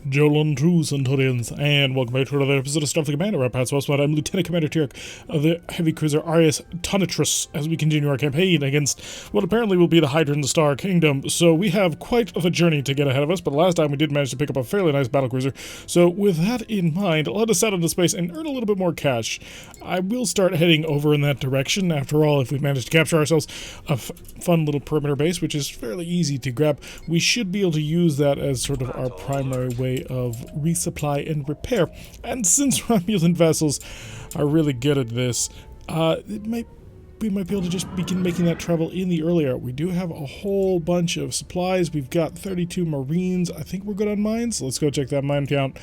Jolan Tru Centurions, and welcome back to another episode of Starfleet Command. Orion Pirates Mod. I'm Lieutenant Commander Tyrek of the heavy cruiser Arius Tonitrus as we continue our campaign against what apparently will be the Hydra in the Star Kingdom. So we have quite of a journey to get ahead of us, but last time we did manage to pick up a fairly nice battlecruiser. So with that in mind, let us out into space and earn a little bit more cash. I will start heading over in that direction. After all, if we manage to capture ourselves a fun little perimeter base, which is fairly easy to grab, we should be able to use that as sort of our primary way of resupply and repair. And since Romulan vessels are really good at this, we might be able to just begin making that travel in the early hour. We do have a whole bunch of supplies. We've got 32 Marines. I think we're good on mines. Let's go check that mine count.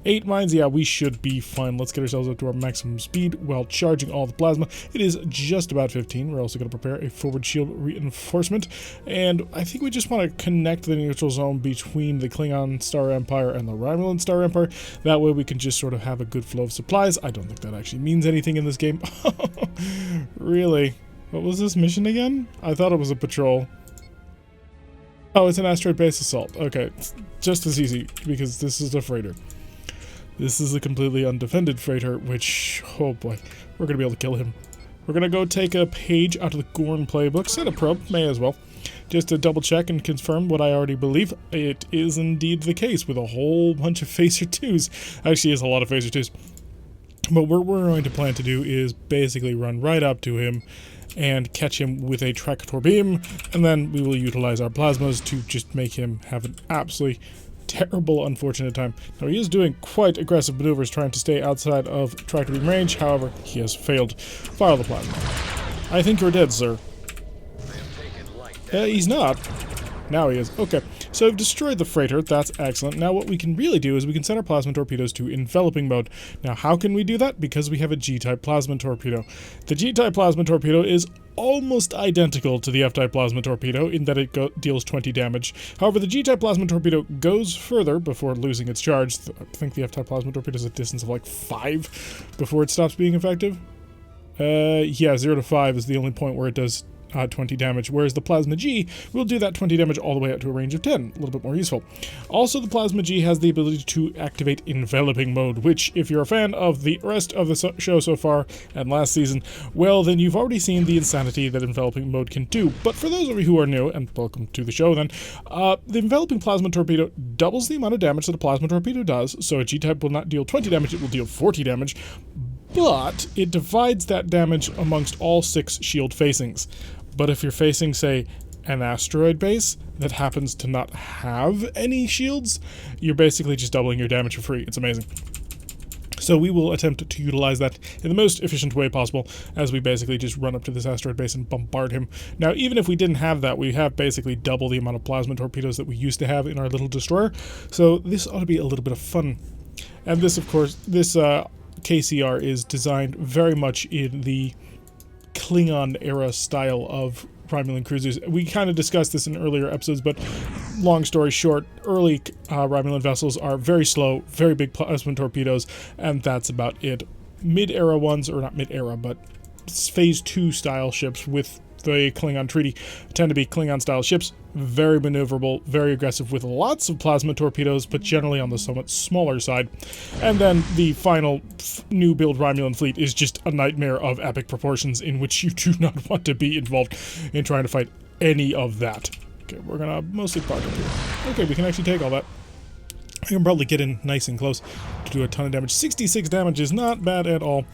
8 mines. Yeah, we should be fine. Let's get ourselves up to our maximum speed while charging all the plasma. It is just about 15. We're also going to prepare a forward shield reinforcement. And I think we just want to connect the neutral zone between the Klingon Star Empire and the Romulan Star Empire. That way we can just sort of have a good flow of supplies. I don't think that actually means anything in this game. Really? What was this mission again? I thought it was a patrol. Oh, it's an asteroid base assault. Okay, it's just as easy because this is a freighter. This is a completely undefended freighter, which, oh boy, we're going to be able to kill him. We're going to go take a page out of the Gorn playbook, set a probe, may as well, just to double check and confirm what I already believe. It is indeed the case with a whole bunch of phaser 2s. Actually, it's a lot of phaser 2s. But what we're going to plan to do is basically run right up to him and catch him with a tractor beam, and then we will utilize our plasmas to just make him have an absolutely terrible, unfortunate time. Now, he is doing quite aggressive maneuvers trying to stay outside of tractor beam range. However, he has failed. Fire the plasma. I think you're dead, sir. He's not. Now he is. Okay, so we've destroyed the freighter. That's excellent. Now what we can really do is we can send our plasma torpedoes to enveloping mode. Now how can we do that? Because we have a G-type plasma torpedo. The G-type plasma torpedo is almost identical to the F-type plasma torpedo in that it deals 20 damage. However, the G-type plasma torpedo goes further before losing its charge. I think the F-type plasma torpedo is a distance of like 5 before it stops being effective. Yeah, 0 to 5 is the only point where it does 20 damage, whereas the Plasma G will do that 20 damage all the way out to a range of 10. A little bit more useful. Also, the Plasma G has the ability to activate enveloping mode, which, if you're a fan of the rest of the show so far and last season, well, then you've already seen the insanity that enveloping mode can do. But for those of you who are new, and welcome to the show then, the enveloping plasma torpedo doubles the amount of damage that a plasma torpedo does, so a G-type will not deal 20 damage, it will deal 40 damage, but it divides that damage amongst all 6 shield facings. But if you're facing, say, an asteroid base that happens to not have any shields, you're basically just doubling your damage for free. It's amazing. So we will attempt to utilize that in the most efficient way possible as we basically just run up to this asteroid base and bombard him. Now, even if we didn't have that, we have basically double the amount of plasma torpedoes that we used to have in our little destroyer. So this ought to be a little bit of fun. And this, of course, this KCR is designed very much in the Klingon era style of Romulan cruisers. We kind of discussed this in earlier episodes, but long story short, early Romulan vessels are very slow, very big plasma torpedoes, and that's about it. Mid-era ones, or not mid-era, but Phase 2 style ships with the Klingon treaty tend to be Klingon-style ships, very maneuverable, very aggressive with lots of plasma torpedoes, but generally on the somewhat smaller side. And then the final new build Romulan fleet is just a nightmare of epic proportions in which you do not want to be involved in trying to fight any of that. Okay, we're gonna mostly park up here. Okay, we can actually take all that. I can probably get in nice and close to do a ton of damage. 66 damage is not bad at all.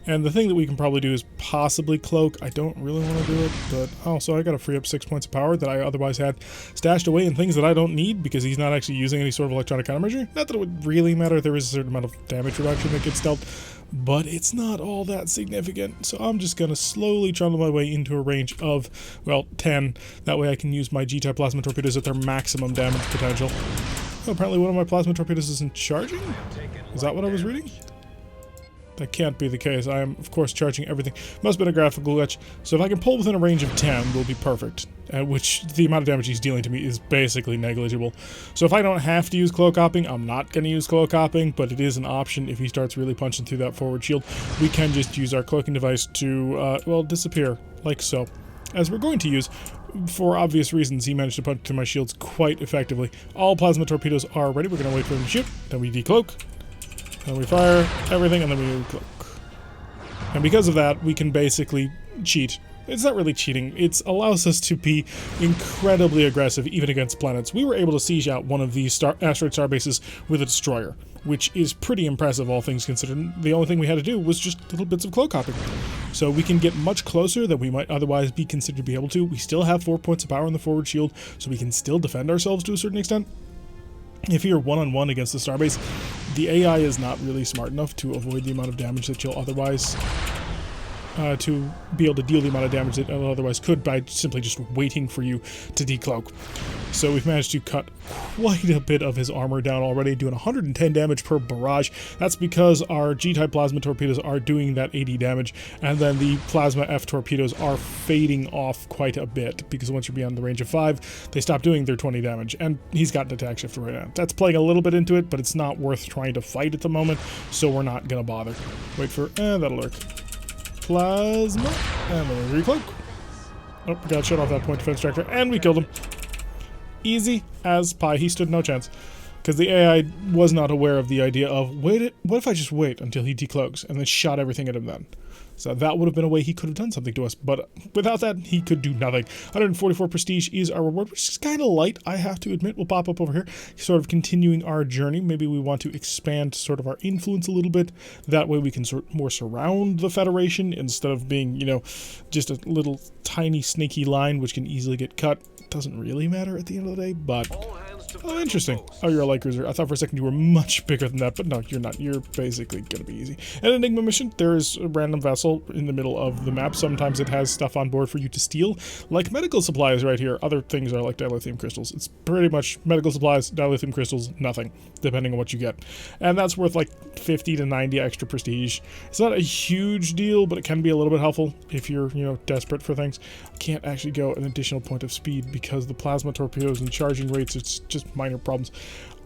And the thing that we can probably do is possibly cloak. I don't really want to do it, but also I got to free up 6 points of power that I otherwise had stashed away in things that I don't need because he's not actually using any sort of electronic countermeasure. Not that it would really matter. There is a certain amount of damage reduction that gets dealt, but it's not all that significant. So I'm just going to slowly trundle my way into a range of, well, 10. That way I can use my G-type plasma torpedoes at their maximum damage potential. Oh, apparently one of my plasma torpedoes isn't charging? Is that what I was reading? That can't be the case. I am, of course, charging everything. Must have been a graphical glitch. So if I can pull within a range of 10, we'll be perfect. Which the amount of damage he's dealing to me is basically negligible. So if I don't have to use cloak hopping, I'm not going to use cloak hopping, but it is an option if he starts really punching through that forward shield. We can just use our cloaking device to, well, disappear, like so. As we're going to use for obvious reasons, he managed to punch to my shields quite effectively. All plasma torpedoes are ready. We're going to wait for him to shoot. Then we decloak. Then we fire everything, and then we cloak. And because of that, we can basically cheat. It's not really cheating. It allows us to be incredibly aggressive, even against planets. We were able to siege out one of these asteroid star bases with a destroyer, which is pretty impressive, all things considered. The only thing we had to do was just little bits of cloak hopping. So we can get much closer than we might otherwise be considered to be able to. We still have 4 points of power in the forward shield, so we can still defend ourselves to a certain extent. If you're one-on-one against the starbase, the AI is not really smart enough to avoid the amount of damage that you'll otherwise to be able to deal the amount of damage that it otherwise could by simply just waiting for you to decloak. So we've managed to cut quite a bit of his armor down already, doing 110 damage per barrage. That's because our G-type plasma torpedoes are doing that 80 damage, and then the plasma F torpedoes are fading off quite a bit, because once you're beyond the range of 5, they stop doing their 20 damage, and he's got an attack shifter right now. That's playing a little bit into it, but it's not worth trying to fight at the moment, so we're not gonna bother. Wait for, that'll work. Plasma, and then we recloak. Oh, we got shut off that point defense tractor, and we killed him. Easy as pie. He stood no chance, because the AI was not aware of the idea of, what if I just wait until he decloaks, and then shot everything at him then? So that would have been a way he could have done something to us, but without that, he could do nothing. 144 prestige is our reward, which is kind of light, I have to admit. We'll pop up over here, sort of continuing our journey. Maybe we want to expand sort of our influence a little bit. That way we can more surround the Federation instead of being, you know, just a little tiny snaky line which can easily get cut. It doesn't really matter at the end of the day, but... Oh, interesting. Oh, you're a light cruiser. I thought for a second you were much bigger than that, but no, you're not. You're basically going to be easy. An Enigma mission, there is a random vessel in the middle of the map. Sometimes it has stuff on board for you to steal, like medical supplies right here. Other things are like dilithium crystals. It's pretty much medical supplies, dilithium crystals, nothing, depending on what you get. And that's worth like 50 to 90 extra prestige. It's not a huge deal, but it can be a little bit helpful if you're, you know, desperate for things. I can't actually go an additional point of speed because the plasma torpedoes and charging rates, it's just minor problems.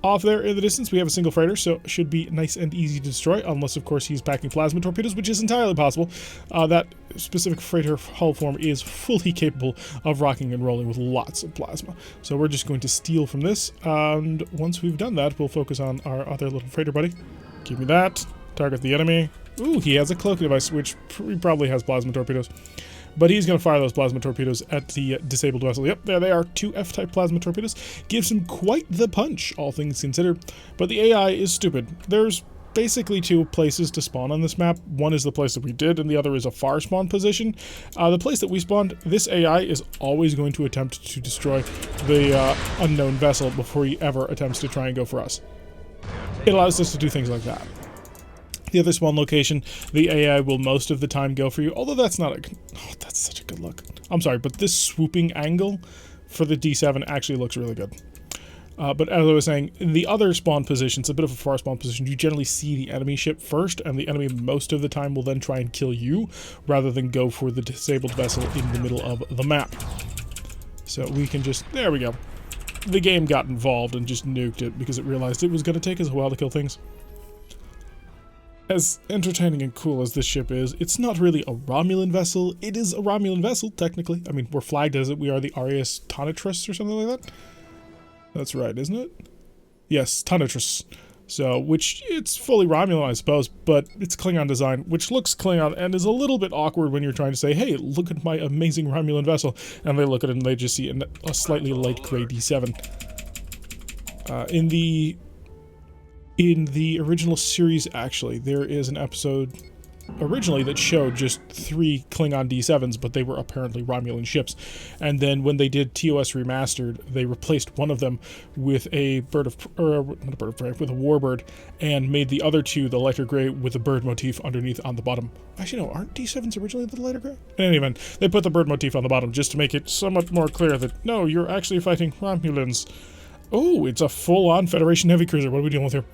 Off there in the distance, we have a single freighter, so it should be nice and easy to destroy, unless, of course, he's packing plasma torpedoes, which is entirely possible. That specific freighter hull form is fully capable of rocking and rolling with lots of plasma. So we're just going to steal from this, and once we've done that, we'll focus on our other little freighter buddy. Give me that. Target the enemy. Ooh, he has a cloaking device, which he probably has plasma torpedoes. But he's going to fire those plasma torpedoes at the disabled vessel. Yep, there they are. 2 F-type plasma torpedoes. Gives him quite the punch, all things considered. But the AI is stupid. There's basically 2 places to spawn on this map. One is the place that we did, and the other is a far spawn position. The place that we spawned, this AI is always going to attempt to destroy the unknown vessel before he ever attempts to try and go for us. It allows us to do things like that. The other spawn location, the AI will most of the time go for you, although that's not a... Oh, that's such a good look. I'm sorry, but this swooping angle for the D7 actually looks really good. But as I was saying, in the other spawn positions, a bit of a far spawn position, you generally see the enemy ship first, and the enemy most of the time will then try and kill you, rather than go for the disabled vessel in the middle of the map. So we can just... There we go. The game got involved and just nuked it, because it realized it was going to take us a while to kill things. As entertaining and cool as this ship is, it's not really a Romulan vessel. It is a Romulan vessel, technically. I mean, we're flagged as it. We are the Arius Tonitrus or something like that. That's right, isn't it? Yes, Tonitrus. So, which, it's fully Romulan, I suppose, but it's Klingon design, which looks Klingon and is a little bit awkward when you're trying to say, hey, look at my amazing Romulan vessel. And they look at it and they just see a slightly light gray D7. In the original series, actually, there is an episode originally that showed just 3 Klingon D7s, but they were apparently Romulan ships. And then when they did TOS Remastered, they replaced one of them with a not a bird of prey, with a warbird, and made the other 2 the lighter gray with a bird motif underneath on the bottom. Actually, no, aren't D7s originally the lighter gray? In any event, they put the bird motif on the bottom just to make it somewhat more clear that, no, you're actually fighting Romulans. Oh, it's a full-on Federation heavy cruiser. What are we dealing with here?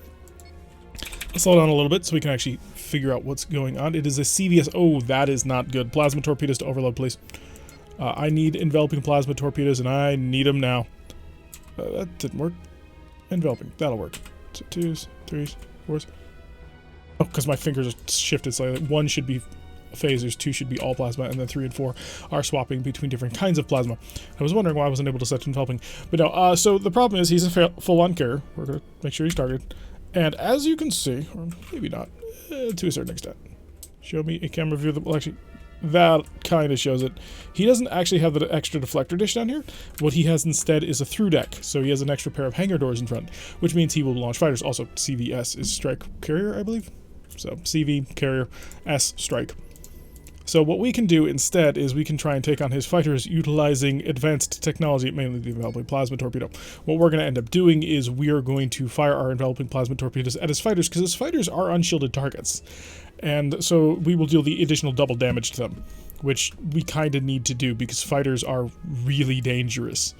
Let's slow down a little bit so we can actually figure out what's going on. It is a CVS. Oh, that is not good. Plasma torpedoes to overload, please. I need enveloping plasma torpedoes, and I need them now. That didn't work. Enveloping. That'll work. 2s, 3s, 4s. Oh, because my fingers are shifted slightly. 1 should be phasers, 2 should be all plasma, and then 3 and 4 are swapping between different kinds of plasma. I was wondering why I wasn't able to set enveloping. But no, so the problem is he's a full-on carrier. We're going to make sure he's targeted. And as you can see, or maybe not, to a certain extent. Show me a camera view that will actually... That kind of shows it. He doesn't actually have the extra deflector dish down here. What he has instead is a through deck. So he has an extra pair of hangar doors in front, which means he will launch fighters. Also, CVS is strike carrier, I believe. So CV, carrier, S, strike. So what we can do instead is we can try and take on his fighters utilizing advanced technology, mainly the enveloping plasma torpedo. What we're going to end up doing is we are going to fire our enveloping plasma torpedoes at his fighters, because his fighters are unshielded targets. And so we will deal the additional double damage to them, which we kind of need to do because fighters are really dangerous.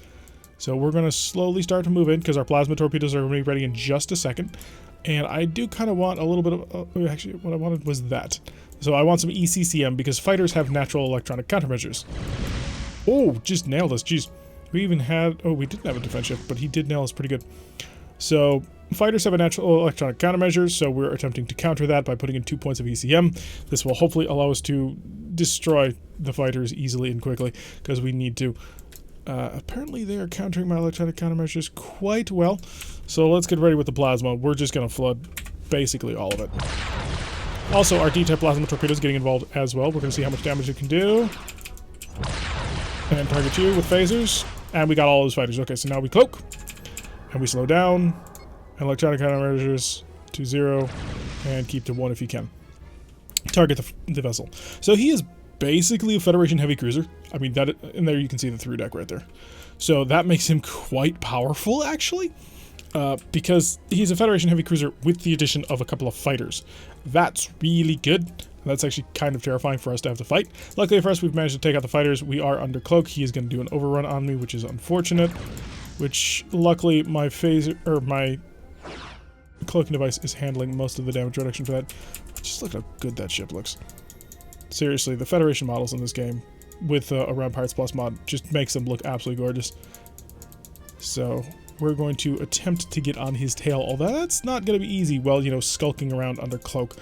So we're going to slowly start to move in because our plasma torpedoes are going to be ready in just a second. And I do kind of want a little bit of... actually, what I wanted was that. So I want some ECCM because fighters have natural electronic countermeasures. Oh, just nailed us. Jeez. We even had... Oh, we didn't have a defense shift, but he did nail us pretty good. So fighters have a natural electronic countermeasure, so we're attempting to counter that by putting in 2 points of ECM. This will hopefully allow us to destroy the fighters easily and quickly, because we need to. Apparently they are countering my electronic countermeasures quite well, so let's get ready with the plasma. We're just going to flood basically all of it. Also, our D-type plasma torpedo is getting involved as well. We're going to see how much damage it can do. And target you with phasers. And we got all those fighters. Okay, so now we cloak. And we slow down, and electronic countermeasures to 0, and keep to 1 if you can. Target the vessel. So he is basically a Federation heavy cruiser. I mean, that, and there you can see the through deck right there. So that makes him quite powerful, actually, because he's a Federation heavy cruiser with the addition of a couple of fighters. That's really good. That's actually kind of terrifying for us to have to fight. Luckily for us, we've managed to take out the fighters. We are under cloak. He is going to do an overrun on me, which is unfortunate. Which, luckily, my phaser, or my cloaking device is handling most of the damage reduction for that. Just look how good that ship looks. Seriously, the Federation models in this game, with Orion Pirates Plus mod, just makes them look absolutely gorgeous. So, we're going to attempt to get on his tail, although that's not going to be easy while, you know, skulking around under cloak.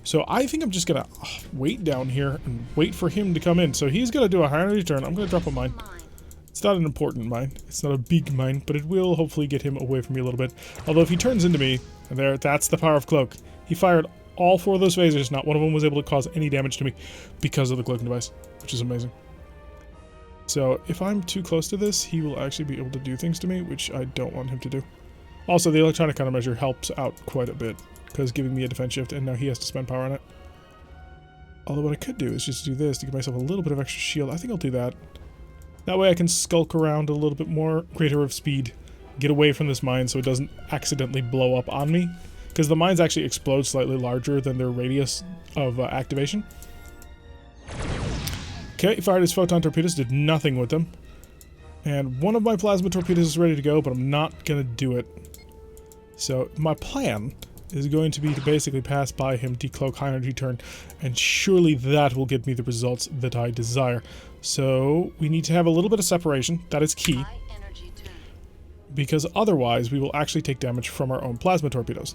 So I think I'm just going to wait down here and wait for him to come in. So he's going to do a high energy turn. I'm going to drop a mine. It's not an important mine. It's not a big mine, but it will hopefully get him away from me a little bit. Although if he turns into me, and that's the power of cloak. He fired all 4 of those phasers. Not one of them was able to cause any damage to me because of the cloaking device, which is amazing. So if I'm too close to this, he will actually be able to do things to me, which I don't want him to do. Also, the electronic countermeasure helps out quite a bit, because giving me a defense shift, and now he has to spend power on it. Although what I could do is just do this to give myself a little bit of extra shield. I think I'll do that. That way I can skulk around a little bit more, greater of speed, get away from this mine so it doesn't accidentally blow up on me. Because the mines actually explode slightly larger than their radius of activation. Okay, fired his photon torpedoes, did nothing with them. And one of my plasma torpedoes is ready to go, but I'm not going to do it. So my plan is going to be to basically pass by him, decloak, high energy turn, and surely that will give me the results that I desire. So we need to have a little bit of separation. That is key. Because otherwise we will actually take damage from our own plasma torpedoes.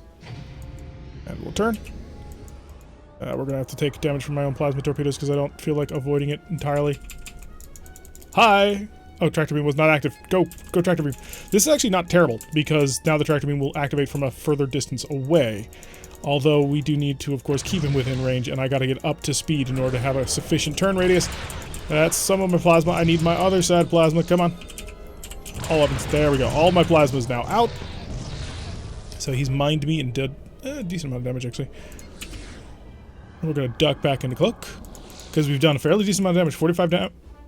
And we'll turn. We're going to have to take damage from my own plasma torpedoes because I don't feel like avoiding it entirely. Hi! Oh, tractor beam was not active. Go tractor beam. This is actually not terrible because now the tractor beam will activate from a further distance away. Although we do need to, of course, keep him within range, and I got to get up to speed in order to have a sufficient turn radius. That's some of my plasma. I need my other side plasma. Come on. All of it. There we go. All my plasma is now out. So he's mined me and did a decent amount of damage, actually. We're going to duck back into cloak because we've done a fairly decent amount of damage.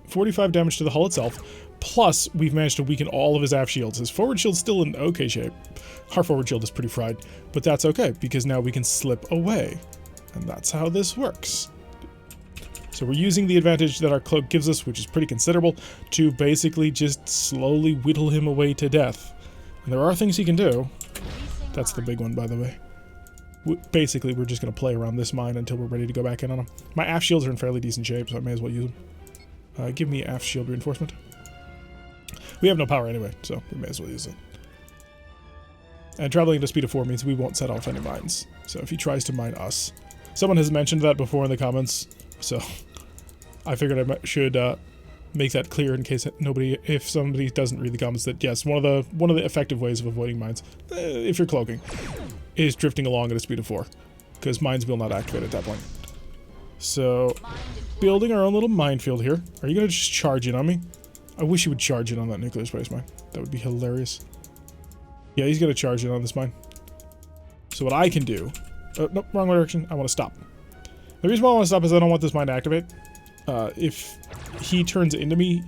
45 damage to the hull itself. Plus, we've managed to weaken all of his aft shields. His forward shield's still in okay shape. Our forward shield is pretty fried, but that's okay because now we can slip away. And that's how this works. So we're using the advantage that our cloak gives us, which is pretty considerable, to basically just slowly whittle him away to death. And there are things he can do. That's the big one, by the way. Basically, we're just going to play around this mine until we're ready to go back in on him. My aft shields are in fairly decent shape, so I may as well use them. Give me aft shield reinforcement. We have no power anyway, so we may as well use it. And traveling at a speed of 4 means we won't set off any mines. So if he tries to mine us... Someone has mentioned that before in the comments. So I figured I should make that clear in case if somebody doesn't read the comments, that yes, one of the effective ways of avoiding mines, if you're cloaking, is drifting along at a speed of 4, because mines will not activate at that point. So, building our own little minefield here. Are you gonna just charge in on me? I wish you would charge in on that nuclear space mine. That would be hilarious. Yeah, he's gonna charge in on this mine. So what I can do... nope, wrong direction. I want to stop. The reason why I want to stop is I don't want this mine to activate. If he turns into me,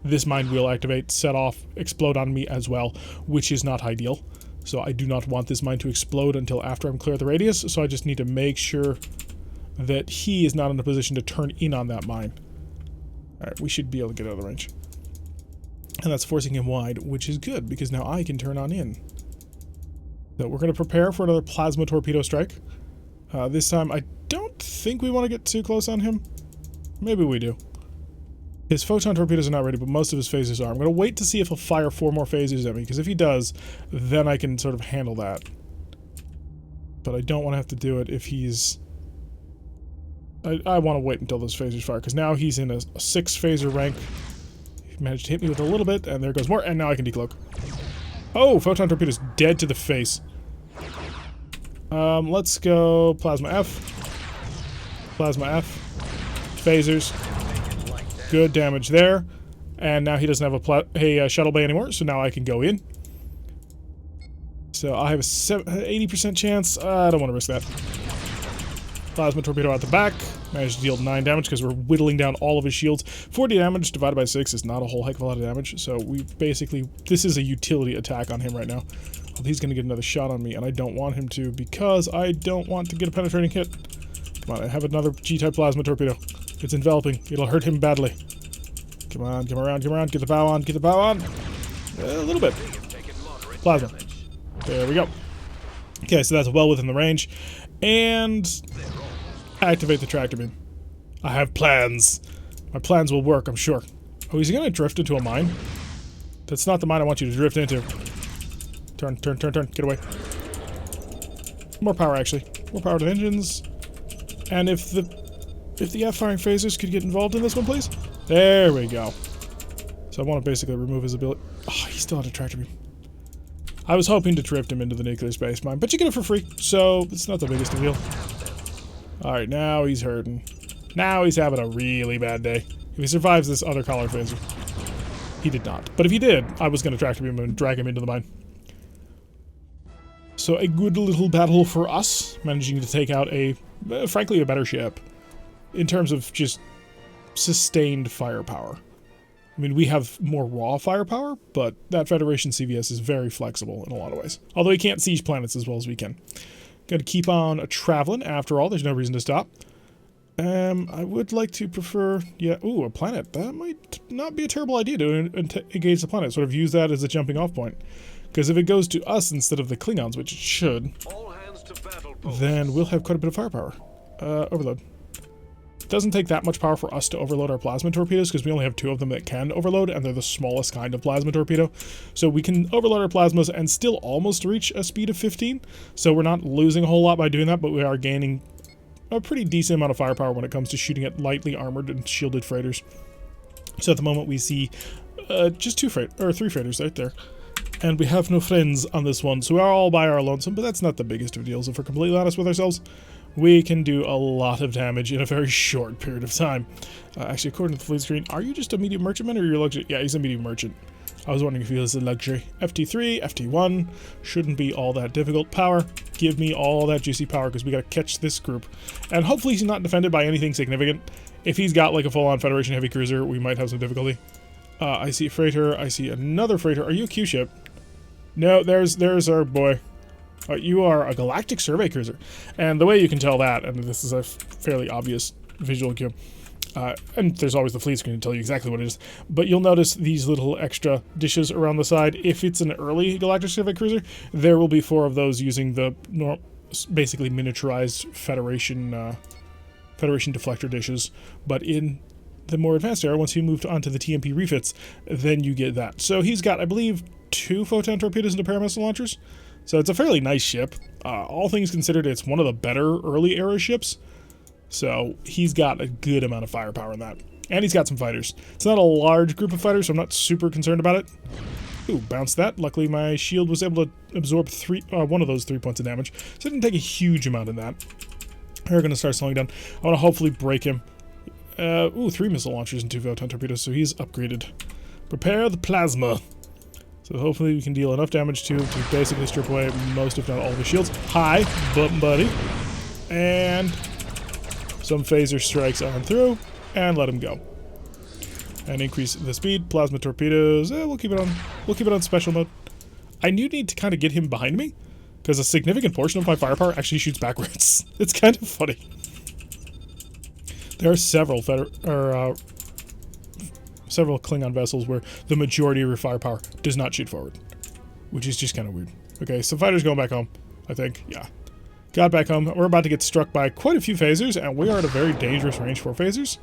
this mine will activate, set off, explode on me as well, which is not ideal. So I do not want this mine to explode until after I'm clear of the radius, so I just need to make sure that he is not in a position to turn in on that mine. Alright, we should be able to get out of the range. And that's forcing him wide, which is good, because now I can turn on in. So we're going to prepare for another plasma torpedo strike. This time, I don't think we want to get too close on him. Maybe we do. His photon torpedoes are not ready, but most of his phasers are. I'm going to wait to see if he'll fire 4 more phasers at me, because if he does, then I can sort of handle that. But I don't want to have to do it if he's... I want to wait until those phasers fire, because now he's in a 6 phaser rank. He managed to hit me with a little bit, and there goes more, and now I can decloak. Oh, photon torpedo's dead to the face. Let's go Plasma F. Plasma F. Phasers. Good damage there. And now he doesn't have a shuttle bay anymore, so now I can go in. So I have a 80% chance. I don't want to risk that. Plasma torpedo out the back. Managed to deal 9 damage because we're whittling down all of his shields. 40 damage divided by 6 is not a whole heck of a lot of damage. So we basically... This is a utility attack on him right now. Well, he's going to get another shot on me, and I don't want him to because I don't want to get a penetrating hit. Come on, I have another G-type plasma torpedo. It's enveloping. It'll hurt him badly. Come on, come around, come around. Get the bow on, get the bow on. A little bit. Plasma. There we go. Okay, so that's well within the range. And... activate the tractor beam. I have plans. My plans will work, I'm sure. Oh, he's gonna drift into a mine? That's not the mine I want you to drift into. Turn, turn, turn, turn. Get away. More power, actually. More power to the engines. And if the F-firing phasers could get involved in this one, please? There we go. So I want to basically remove his ability. Oh, he still had a tractor beam. I was hoping to drift him into the nuclear space mine, but you get it for free, so it's not the biggest deal. Alright, now he's hurting. Now he's having a really bad day. If he survives this other collar phaser. He did not. But if he did, I was going to tractor beam him and drag him into the mine. So a good little battle for us, managing to take out frankly, a better ship. In terms of just sustained firepower. I mean, we have more raw firepower, but that Federation CVS is very flexible in a lot of ways. Although he can't siege planets as well as we can. Gotta keep on traveling, after all. There's no reason to stop. I would like to prefer... Yeah, ooh, a planet. That might not be a terrible idea to engage the planet. Sort of use that as a jumping off point. Because if it goes to us instead of the Klingons, which it should, then we'll have quite a bit of firepower. Overload. It doesn't take that much power for us to overload our plasma torpedoes, because we only have 2 of them that can overload, and they're the smallest kind of plasma torpedo. So we can overload our plasmas and still almost reach a speed of 15. So we're not losing a whole lot by doing that, but we are gaining a pretty decent amount of firepower when it comes to shooting at lightly armored and shielded freighters. So at the moment we see just 3 freighters right there. And we have no friends on this one, so we are all by our lonesome, but that's not the biggest of deals if we're completely honest with ourselves. We can do a lot of damage in a very short period of time. Actually, according to the fleet screen, are you just a medium merchantman or you're a luxury? Yeah, he's a medium merchant. I was wondering if he was a luxury. FT3, FT1, shouldn't be all that difficult. Power, give me all that juicy power because we gotta catch this group. And hopefully he's not defended by anything significant. If he's got like a full-on Federation heavy cruiser, we might have some difficulty. I see a freighter, I see another freighter. Are you a Q-ship? No, there's our boy. You are a galactic survey cruiser. And the way you can tell that, and this is a fairly obvious visual cue, and there's always the fleet screen to tell you exactly what it is, but you'll notice these little extra dishes around the side. If it's an early galactic survey cruiser, there will be 4 of those using the basically miniaturized Federation deflector dishes. But in the more advanced era, once you move on to the TMP refits, then you get that. So he's got, I believe, 2 photon torpedoes and a pair of missile launchers. So it's a fairly nice ship. All things considered, it's one of the better early era ships. So he's got a good amount of firepower in that. And he's got some fighters. It's not a large group of fighters, so I'm not super concerned about it. Ooh, bounce that. Luckily, my shield was able to absorb one of those 3 points of damage, so it didn't take a huge amount in that. We're going to start slowing down. I want to hopefully break him. Ooh, 3 missile launchers and 2 photon torpedoes, so he's upgraded. Prepare the plasma. So hopefully we can deal enough damage to basically strip away most, if not all, of his shields. Hi, buddy. And some phaser strikes on through, and let him go. And increase the speed. Plasma torpedoes. We'll keep it on. We'll keep it on special mode. I do need to kind of get him behind me, because a significant portion of my firepower actually shoots backwards. It's kind of funny. There are several several Klingon vessels where the majority of your firepower does not shoot forward, which is just kind of weird. Okay, so fighters going back home, I think. Yeah. Got back home. We're about to get struck by quite a few phasers, and we are at a very dangerous range for phasers.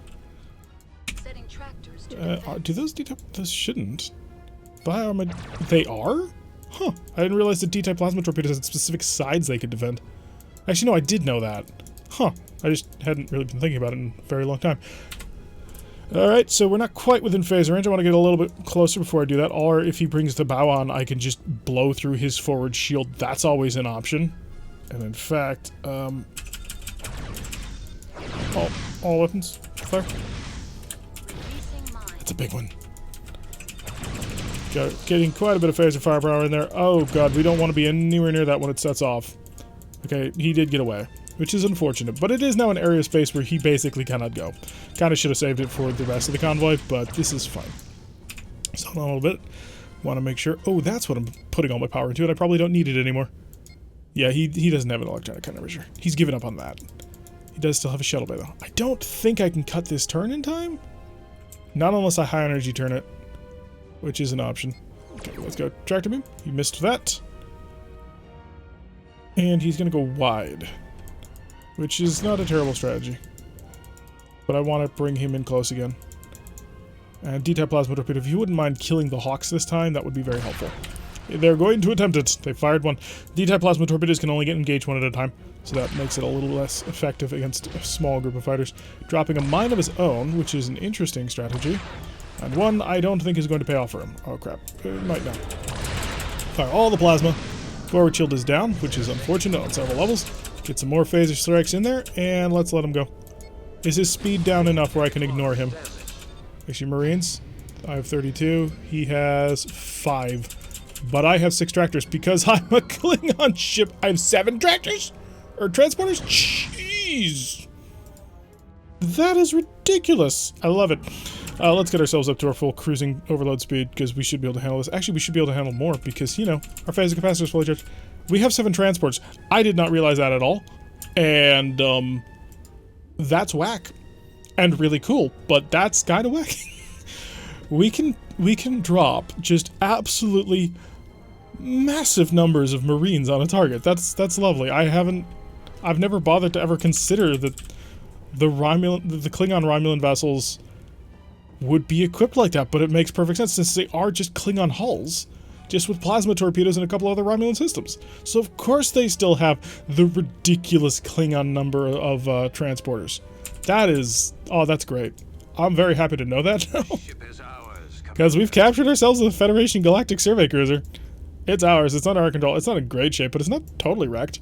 Do those D-type? Those shouldn't. They are? Huh. I didn't realize the D-type plasma torpedoes had specific sides they could defend. Actually, no, I did know that. Huh. I just hadn't really been thinking about it in a very long time. Alright, so we're not quite within phaser range. I want to get a little bit closer before I do that. Or if he brings the bow on, I can just blow through his forward shield. That's always an option. And in fact, all weapons, fire. That's a big one. Getting quite a bit of phaser firepower in there. Oh god, we don't want to be anywhere near that when it sets off. Okay, he did get away, which is unfortunate, but it is now an area of space where he basically cannot go. Kind of should have saved it for the rest of the convoy, but this is fine. So hold on a little bit. Want to make sure. Oh, that's what I'm putting all my power into, and I probably don't need it anymore. Yeah, he doesn't have an electronic countermeasure. He's given up on that. He does still have a shuttle bay, though. I don't think I can cut this turn in time. Not unless I high energy turn it, which is an option. Okay, let's go tractor beam. He missed that. And he's going to go wide, which is not a terrible strategy. But I want to bring him in close again. And D-type plasma torpedo, if you wouldn't mind killing the Hawks this time, that would be very helpful. They're going to attempt it. They fired one. D-type plasma torpedoes can only get engaged one at a time, so that makes it a little less effective against a small group of fighters. Dropping a mine of his own, which is an interesting strategy. And one I don't think is going to pay off for him. Oh crap. It might not. Fire all the plasma. Forward shield is down, which is unfortunate on several levels. Get some more phaser strikes in there, and let's let him go. Is his speed down enough where I can ignore him? Actually, Marines. I have 32. He has 5. But I have 6 tractors because I'm a Klingon ship. I have 7 tractors? Or transporters? Jeez. That is ridiculous. I love it. Let's get ourselves up to our full cruising overload speed because we should be able to handle this. Actually, we should be able to handle more because, you know, our phaser capacitor is fully charged. We have 7 transports. I did not realize that at all. And, that's whack. And really cool, but that's kind of whack. We can drop just absolutely massive numbers of Marines on a target. That's lovely. I've never bothered to ever consider that the Klingon Romulan vessels would be equipped like that, but it makes perfect sense since they are just Klingon hulls, just with plasma torpedoes and a couple other Romulan systems. So of course they still have the ridiculous Klingon number of transporters. That's great. I'm very happy to know that now. Because we've captured ourselves a Federation Galactic Survey Cruiser. It's ours. It's under our control. It's not in great shape, but it's not totally wrecked.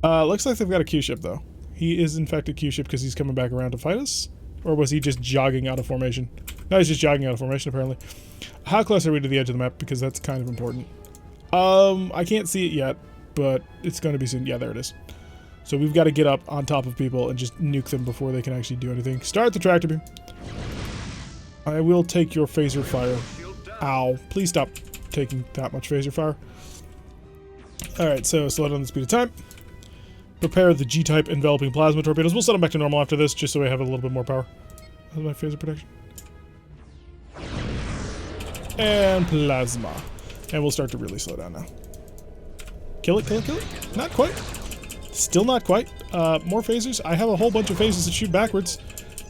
Looks like they've got a Q-ship, though. He is, in fact, a Q-ship because he's coming back around to fight us? Or was he just jogging out of formation? No, he's just jogging out of formation, apparently. How close are we to the edge of the map? Because that's kind of important. I can't see it yet, but it's going to be soon. Yeah, there it is. So we've got to get up on top of people and just nuke them before they can actually do anything. Start the tractor beam. I will take your phaser fire. Ow. Please stop taking that much phaser fire. Alright, so slow down the speed of time. Prepare the G-type enveloping plasma torpedoes. We'll set them back to normal after this, just so we have a little bit more power. How's my phaser protection? And plasma. And we'll start to really slow down now. Kill it, kill it, kill it. Not quite. Still not quite. More phasers. I have a whole bunch of phasers that shoot backwards.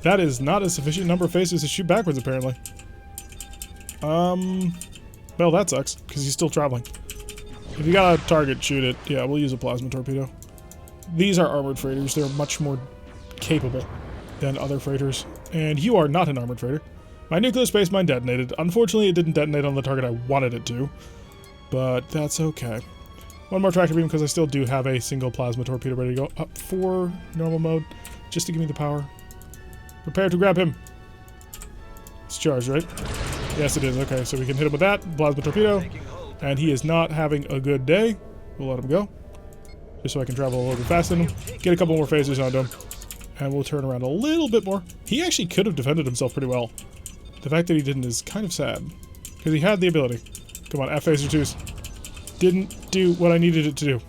That is not a sufficient number of phasers to shoot backwards, apparently. Well, that sucks, because he's still traveling. If you got a target, shoot it. Yeah, we'll use a plasma torpedo. These are armored freighters. They're much more capable than other freighters. And you are not an armored freighter. My nuclear space mine detonated. Unfortunately, it didn't detonate on the target I wanted it to. But that's okay. One more tractor beam because I still do have a single plasma torpedo ready to go. Up for normal mode. Just to give me the power. Prepare to grab him. It's charged, right? Yes, it is. Okay, so we can hit him with that. Plasma torpedo. And he is not having a good day. We'll let him go. Just so I can travel a little bit faster than him. Get a couple more phasers onto him. And we'll turn around a little bit more. He actually could have defended himself pretty well. The fact that he didn't is kind of sad. Because he had the ability. Come on, F-Phaser 2s. Didn't do what I needed it to do.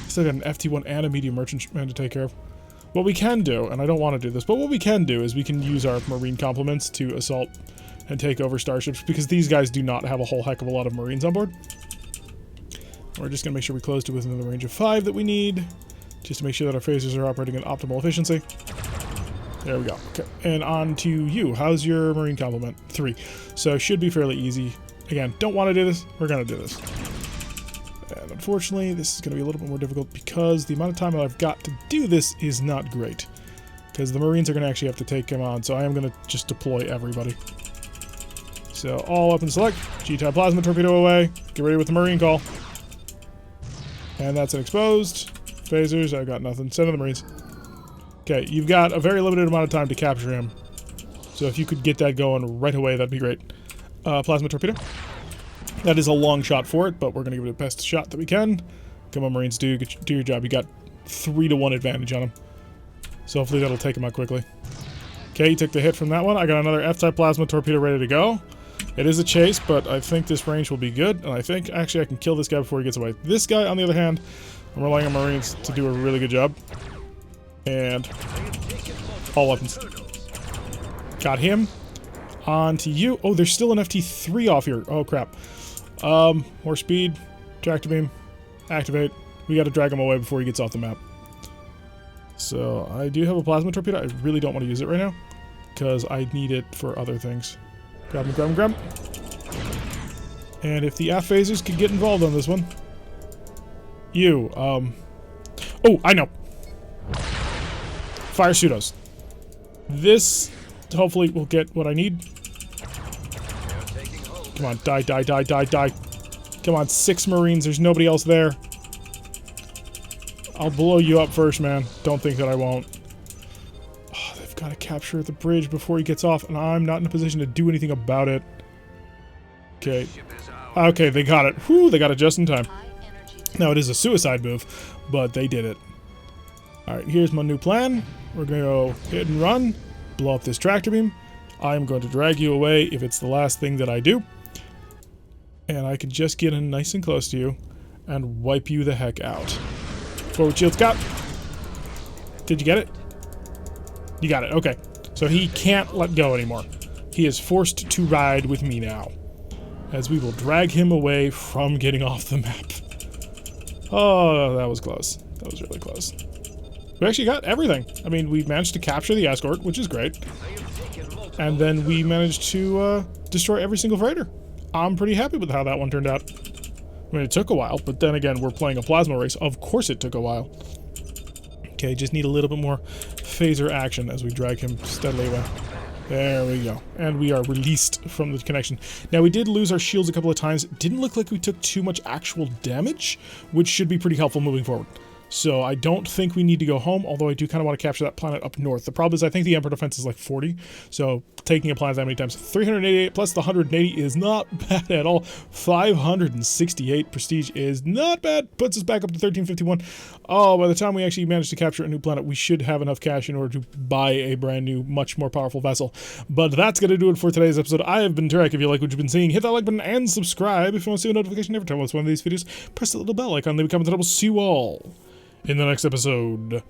Still got an FT1 and a medium merchantman to take care of. What we can do, and I don't want to do this, but what we can do is we can use our marine complements to assault and take over starships, because these guys do not have a whole heck of a lot of marines on board. We're just going to make sure we close to within the range of 5 that we need, just to make sure that our phasers are operating at optimal efficiency. There we go. Okay, and on to you. How's your marine complement? 3. So should be fairly easy. Again, don't want to do this. We're going to do this. And unfortunately, this is going to be a little bit more difficult because the amount of time that I've got to do this is not great. Because the marines are going to actually have to take him on, so I am going to just deploy everybody. So all up and select. G-type plasma torpedo away. Get ready with the marine call. And that's an exposed. Phasers, I got nothing. Send in the marines. Okay, you've got a very limited amount of time to capture him. So if you could get that going right away, that'd be great. Plasma torpedo. That is a long shot for it, but we're going to give it the best shot that we can. Come on, Marines, do your job. You got 3-to-1 advantage on him. So hopefully that'll take him out quickly. Okay, he took the hit from that one. I got another F-type plasma torpedo ready to go. It is a chase, but I think this range will be good. And I think, actually, I can kill this guy before he gets away. This guy, on the other hand, I'm relying on Marines to do a really good job. And all weapons. Got him. On to you. Oh, there's still an FT3 off here. Oh, crap. More speed. Tractor beam. Activate. We got to drag him away before he gets off the map. So, I do have a plasma torpedo. I really don't want to use it right now, because I need it for other things. Grab him, grab him, grab him. And if the F phasers could get involved on this one. You, oh, I know. Fire pseudos. This, hopefully, will get what I need. Come on, die, die, die, die, die. Come on, 6 Marines. There's nobody else there. I'll blow you up first, man. Don't think that I won't. Oh, they've got to capture the bridge before he gets off, and I'm not in a position to do anything about it. Okay. Okay, they got it. Whew, they got it just in time. Now, it is a suicide move, but they did it. Alright, here's my new plan. We're going to go hit and run, blow up this tractor beam. I am going to drag you away if it's the last thing that I do. And I can just get in nice and close to you and wipe you the heck out. Forward shields got. Did you get it? You got it, okay. So he can't let go anymore. He is forced to ride with me now, as we will drag him away from getting off the map. Oh, that was close. That was really close. We actually got everything. I mean, we managed to capture the escort, which is great. And then we managed to destroy every single freighter. I'm pretty happy with how that one turned out. I mean, it took a while, but then again, we're playing a plasma race. Of course it took a while. Okay, just need a little bit more phaser action as we drag him steadily away. There we go. And we are released from the connection. Now, we did lose our shields a couple of times. Didn't look like we took too much actual damage, which should be pretty helpful moving forward. So I don't think we need to go home, although I do kind of want to capture that planet up north. The problem is I think the Emperor defense is like 40, so taking a planet that many times. 388 plus the 180 is not bad at all. 568 prestige is not bad. Puts us back up to 1351. Oh, by the time we actually manage to capture a new planet, we should have enough cash in order to buy a brand new, much more powerful vessel. But that's going to do it for today's episode. I have been Tarek. If you like what you've been seeing, hit that like button and subscribe. If you want to see a notification every time I post one of these videos, press the little bell icon. Leave a comment, and I will see you all in the next episode.